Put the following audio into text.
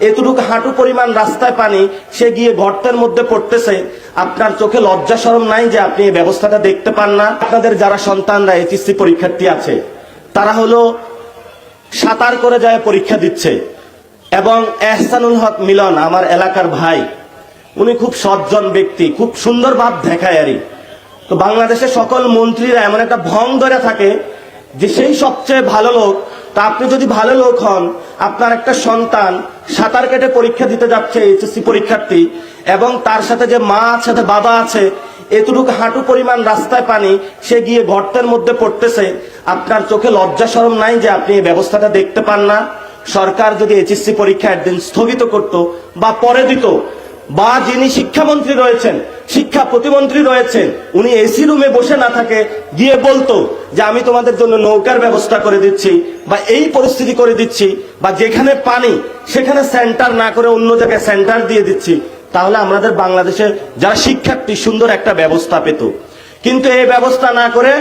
এতটুকু হাঁটু পরিমাণ রাস্তায় পানি, সে গিয়ে গর্তের মধ্যে পড়তেছে। আপনার চোখে লজ্জা শরম নাই যে আপনি এই ব্যবস্থাটা দেখতে পান না? আপনাদের যারা সন্তানরা এইচএসসি পরীক্ষার্থী আছে, তারা হলো সাঁতার করে যায় পরীক্ষা দিচ্ছে, এবং এহসানুল হক মিলন আমার এলাকার ভাই, উনি খুব সজ্জন ব্যক্তি, খুব সুন্দর ভাব দেখায় আরই। তো বাংলাদেশের সকল মন্ত্রীরা এমন একটা ভং ধরে থাকে যে সেই সবচেয়ে ভালো লোক। তা আপনি যদি ভালো লোক হন, আপনার একটা সন্তান সাঁতার কেটে পরীক্ষা দিতে যাচ্ছে, এইচএসসি পরীক্ষার্থী, এবং তার সাথে যে মা আছে, বাবা আছে, এতটুকু হাঁটু পরিমাণ রাস্তায় পানি, সে গিয়ে গর্তের মধ্যে পড়তেছে। আপনার চোখে লজ্জা শরম নাই যে আপনি এই ব্যবস্থাটা দেখতে পান না? সরকার যদি এইচএসসি পরীক্ষা একদিন স্থগিত করত বা পরে দিত, বা যিনি শিক্ষামন্ত্রী রয়েছেন, শিক্ষা প্রতিমন্ত্রী রয়েছেন, উনি এসি রুমে বসে না থাকে গিয়ে বলতো যে আমি তোমাদের জন্য নৌকার ব্যবস্থা করে দিচ্ছি, বা এই পরিস্থিতি করে দিচ্ছি, বা যেখানে পানি সেখানে সেন্টার না করে অন্য জায়গায় সেন্টার দিয়ে দিচ্ছি, তাহলে আমাদের বাংলাদেশে যারা শিক্ষার্থী সুন্দর একটা ব্যবস্থা পেত। কিন্তু এই ব্যবস্থা না করে